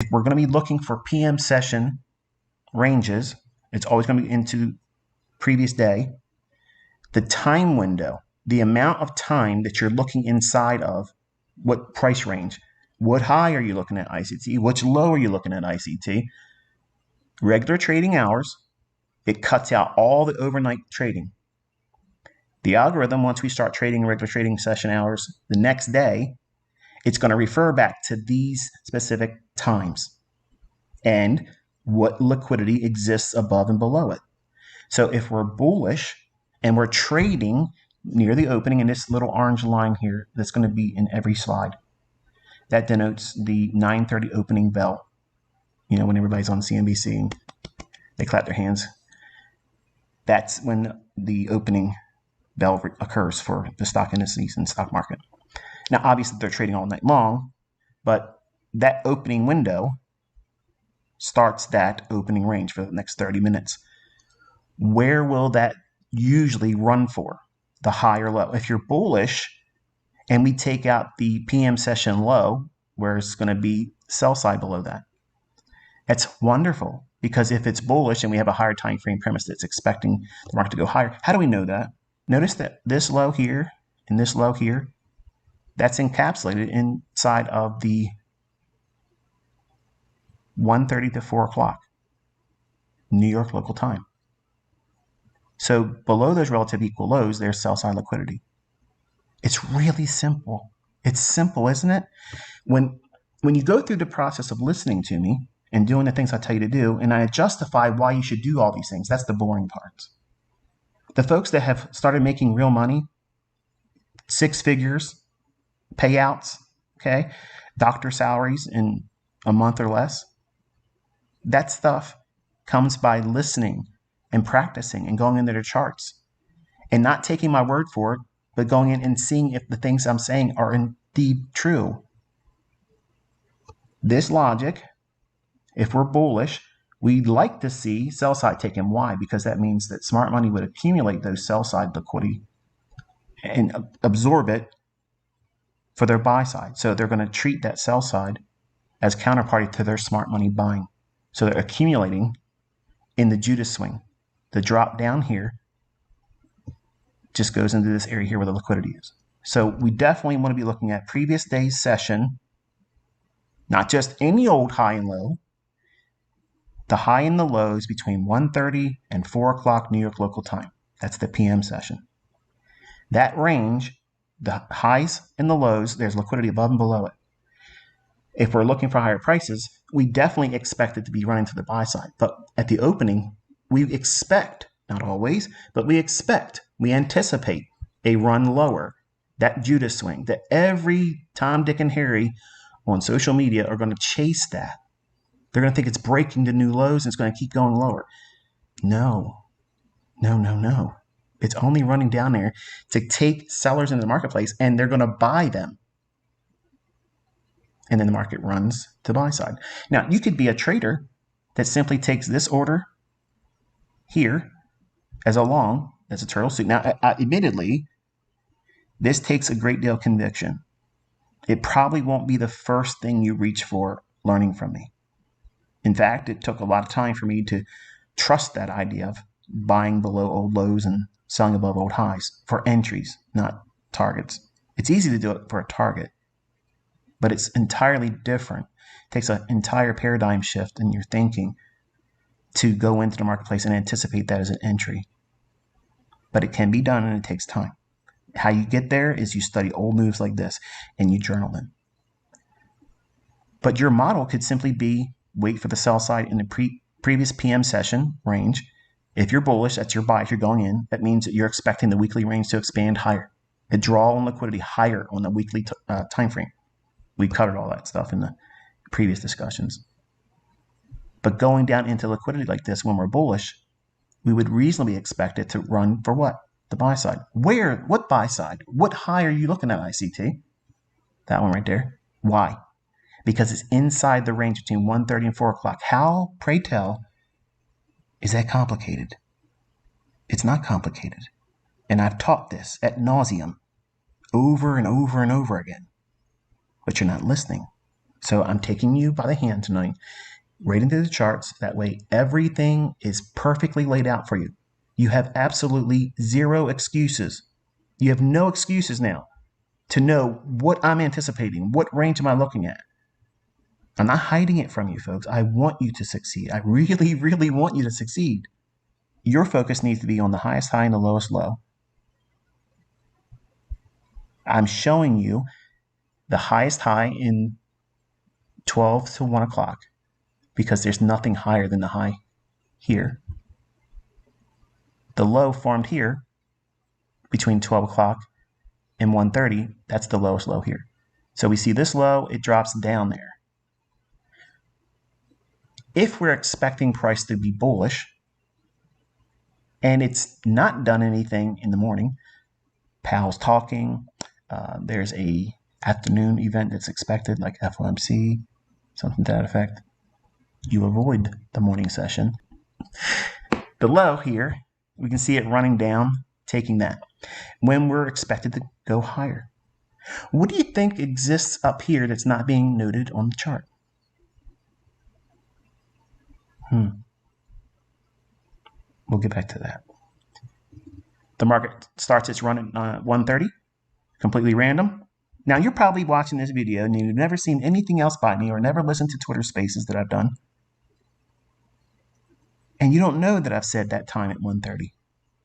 If we're going to be looking for PM session ranges, it's always going to be into previous day. The time window, the amount of time that you're looking inside of, what price range, what high are you looking at ICT, which low are you looking at ICT, regular trading hours, it cuts out all the overnight trading. The algorithm, once we start trading regular trading session hours the next day, it's going to refer back to these specific times and what liquidity exists above and below it. So if we're bullish and we're trading near the opening in this little orange line here that's going to be in every slide, that denotes the 9:30 opening bell. You know, when everybody's on CNBC and they clap their hands, that's when the opening bell occurs for the stock indices and stock market. Now, obviously, they're trading all night long, but that opening window starts that opening range for the next 30 minutes. Where will that usually run for? The high or low? If you're bullish and we take out the PM session low, where it's going to be sell side below that, that's wonderful, because if it's bullish and we have a higher time frame premise that's expecting the market to go higher, how do we know that? Notice that this low here and this low here, that's encapsulated inside of the 1:30 to 4 o'clock New York local time. So below those relative equal lows, there's sell side liquidity. It's really simple. It's simple, isn't it? When you go through the process of listening to me and doing the things I tell you to do, and I justify why you should do all these things, that's the boring parts. The folks that have started making real money, 6 figures, payouts, okay, doctor salaries in a month or less, that stuff comes by listening and practicing and going into their charts and not taking my word for it, but going in and seeing if the things I'm saying are indeed true. This logic, if we're bullish, we'd like to see sell side taken. Why? Because that means that smart money would accumulate those sell side liquidity and absorb it for their buy side. So they're going to treat that sell side as counterparty to their smart money buying. So they're accumulating in the Judas swing. The drop down here just goes into this area here where the liquidity is. So we definitely want to be looking at previous day's session, not just any old high and low, the high and the lows between 1:30 and 4 o'clock New York local time. That's the PM session. That range, the highs and the lows, there's liquidity above and below it. If we're looking for higher prices, we definitely expect it to be running to the buy side. But at the opening, we expect, not always, but we anticipate a run lower, that Judas swing, that every Tom, Dick, and Harry on social media are going to chase that. They're going to think it's breaking to new lows and it's going to keep going lower. No. It's only running down there to take sellers into the marketplace, and they're going to buy them. And then the market runs to the buy side. Now, you could be a trader that simply takes this order here as a long, as a turtle soup. Now, admittedly, this takes a great deal of conviction. It probably won't be the first thing you reach for learning from me. In fact, it took a lot of time for me to trust that idea of buying below old lows and selling above old highs for entries, not targets. It's easy to do it for a target, but it's entirely different. It takes an entire paradigm shift in your thinking to go into the marketplace and anticipate that as an entry. But it can be done, and it takes time. How you get there is you study old moves like this and you journal them. But your model could simply be wait for the sell side in the previous PM session range. If you're bullish, that's your buy. If you're going in, that means that you're expecting the weekly range to expand higher. The draw on liquidity higher on the weekly time frame. We covered all that stuff in the previous discussions. But going down into liquidity like this when we're bullish, we would reasonably expect it to run for what? The buy side. Where? What buy side? What high are you looking at, ICT? That one right there. Why? Because it's inside the range between 1:30 and 4 o'clock. How, pray tell, is that complicated? It's not complicated. And I've taught this ad nauseum over and over and over again. But you're not listening. So I'm taking you by the hand tonight, right into the charts. That way, everything is perfectly laid out for you. You have absolutely zero excuses. You have no excuses now to know what I'm anticipating. What range am I looking at? I'm not hiding it from you, folks. I want you to succeed. I really, really want you to succeed. Your focus needs to be on the highest high and the lowest low. I'm showing you the highest high in 12 to 1 o'clock because there's nothing higher than the high here. The low formed here between 12 o'clock and 1:30, that's the lowest low here. So we see this low, it drops down there. If we're expecting price to be bullish and it's not done anything in the morning, Powell's talking, there's a afternoon event that's expected like FOMC, something to that effect, you avoid the morning session. The low here, we can see it running down, taking that when we're expected to go higher. What do you think exists up here that's not being noted on the chart? We'll get back to that. The market starts its run at 1:30, completely random. Now, you're probably watching this video and you've never seen anything else by me or never listened to Twitter Spaces that I've done. And you don't know that I've said that time at 1:30.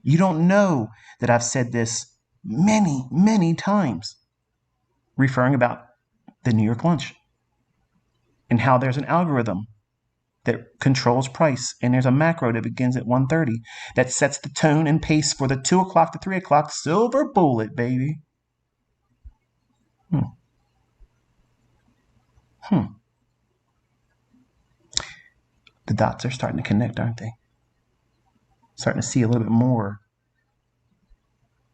You don't know that I've said this many, many times, referring about the New York lunch and how there's an algorithm that controls price, and there's a macro that begins at 1:30 that sets the tone and pace for the 2 o'clock to 3 o'clock silver bullet, baby. The dots are starting to connect, aren't they? Starting to see a little bit more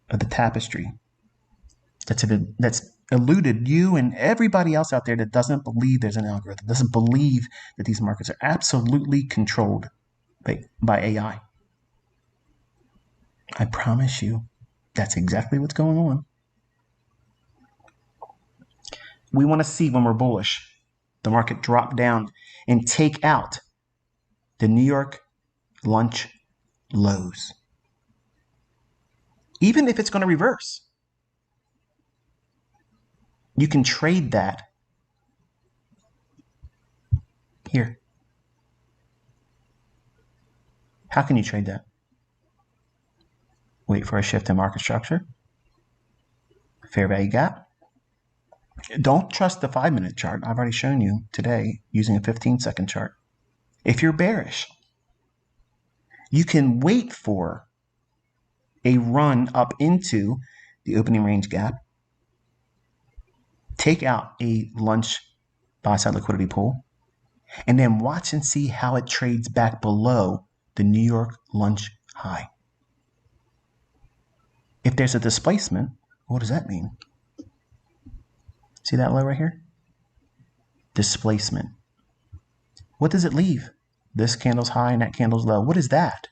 of the tapestry that's eluded you and everybody else out there that doesn't believe there's an algorithm, doesn't believe that these markets are absolutely controlled by AI. I promise you, that's exactly what's going on. We want to see when we're bullish, the market drop down and take out the New York lunch lows. Even if it's going to reverse, you can trade that here. How can you trade that? Wait for a shift in market structure. Fair value gap. Don't trust the 5-minute chart. I've already shown you today using a 15-second chart. If you're bearish, you can wait for a run up into the opening range gap, take out a lunch buy-side liquidity pool, and then watch and see how it trades back below the New York lunch high. If there's a displacement, what does that mean? See that low right here? Displacement. What does it leave? This candle's high and that candle's low. What is that?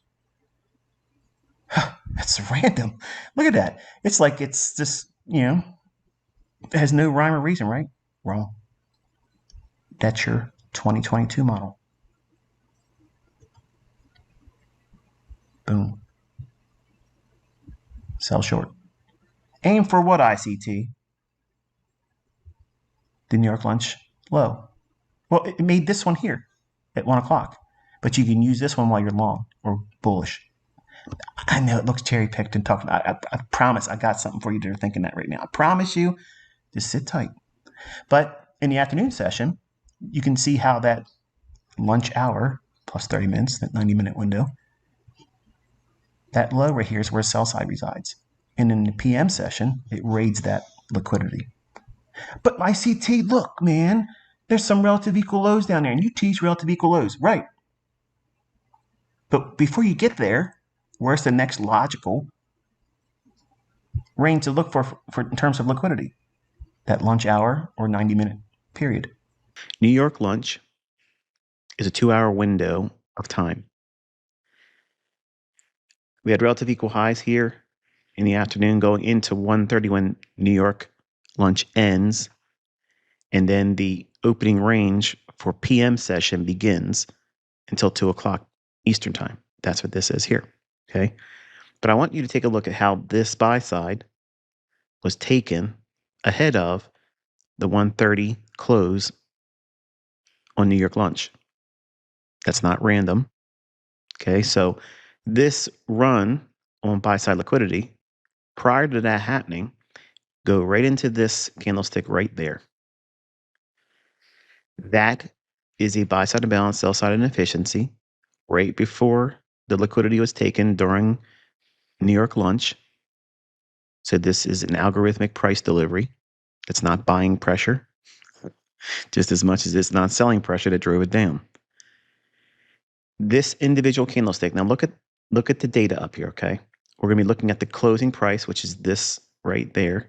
That's random. Look at that. It's like it's just, it has no rhyme or reason, right? Wrong. That's your 2022 model. Boom. Sell short. Aim for what, ICT? The New York lunch low. Well, it made this one here at 1 o'clock, but you can use this one while you're long or bullish. I know it looks cherry picked and talking. I promise I got something for you that are thinking that right now. I promise you, just sit tight. But in the afternoon session, you can see how that lunch hour plus 30 minutes, that 90-minute window, that low right here is where sell side resides. And in the PM session, it raids that liquidity. But ICT, look, man, there's some relative equal lows down there, and you teach relative equal lows, right? But before you get there, where's the next logical range to look for in terms of liquidity? That lunch hour or 90-minute period. New York lunch is a 2-hour window of time. We had relative equal highs here in the afternoon going into 1:30 when New York lunch ends. And then the opening range for PM session begins until 2 o'clock Eastern time. That's what this is here, okay? But I want you to take a look at how this buy side was taken ahead of the 1:30 close on New York lunch. That's not random, okay? So this run on buy side liquidity, prior to that happening, go right into this candlestick right there. That is a buy side imbalance, sell side inefficiency right before the liquidity was taken during New York lunch. So this is an algorithmic price delivery. It's not buying pressure, just as much as it's not selling pressure that drove it down. This individual candlestick. Now look at the data up here, okay? We're going to be looking at the closing price, which is this right there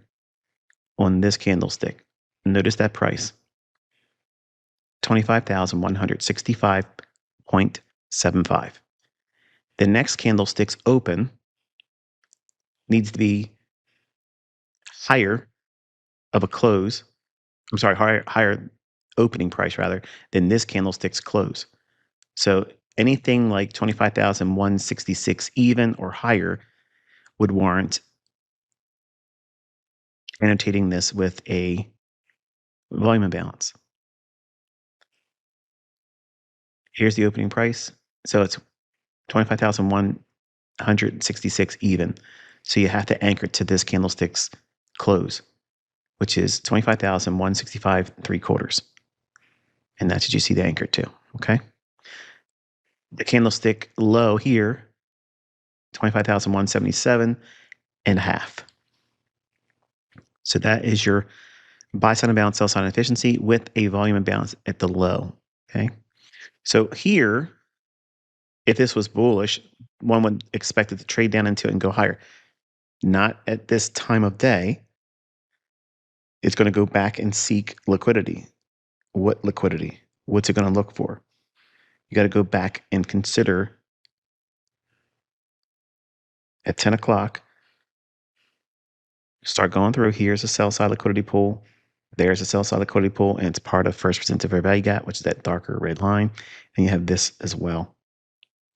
on this candlestick. Notice that price. 25,165.75. The next candlestick's open needs to be higher of a close. I'm sorry, higher opening price rather than this candlestick's close. So anything like 25,166 even or higher would warrant annotating this with a volume imbalance. Here's the opening price. So it's 25,166 even. So you have to anchor to this candlestick's close, which is 25,165.75. And that's what you see the anchor to, okay? The candlestick low here, 25,177.5. So that is your buy side imbalance, sell side inefficiency with a volume imbalance at the low, okay? So here, if this was bullish, one would expect it to trade down into it and go higher. Not at this time of day. It's going to go back and seek liquidity. What liquidity? What's it going to look for? You got to go back and consider at 10 o'clock, start going through. Here's a sell side liquidity pool. There's a sell side liquidity pool, and it's part of first presented fair value gap, which is that darker red line. And you have this as well.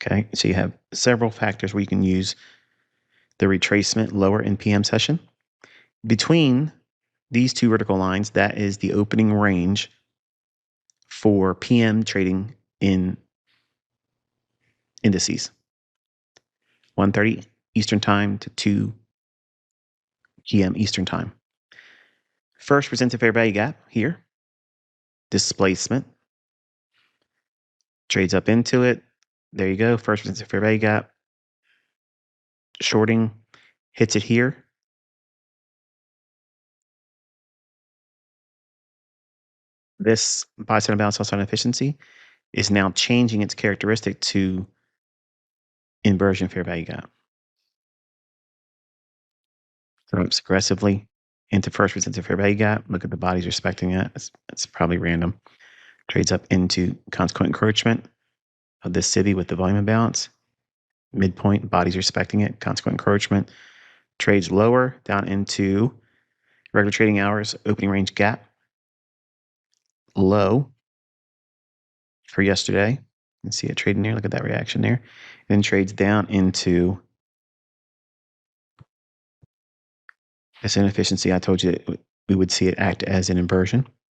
Okay, so you have several factors where you can use the retracement lower in PM session. Between these two vertical lines, that is the opening range for PM trading in indices. 1:30 Eastern time to 2 p.m. Eastern time. First presented fair value gap here. Displacement. Trades up into it. There you go. First presented fair value gap. Shorting hits it here. This buy side imbalance, sell side inefficiency is now changing its characteristic to inversion fair value gap. Throws aggressively into first presented fair value gap. Look at the bodies respecting it. It's probably random. Trades up into consequent encroachment of this city with the volume imbalance. Midpoint, bodies respecting it. Consequent encroachment. Trades lower down into regular trading hours, opening range gap. Low for yesterday. You can see it trading there. Look at that reaction there. And then trades down into this inefficiency. I told you that we would see it act as an inversion.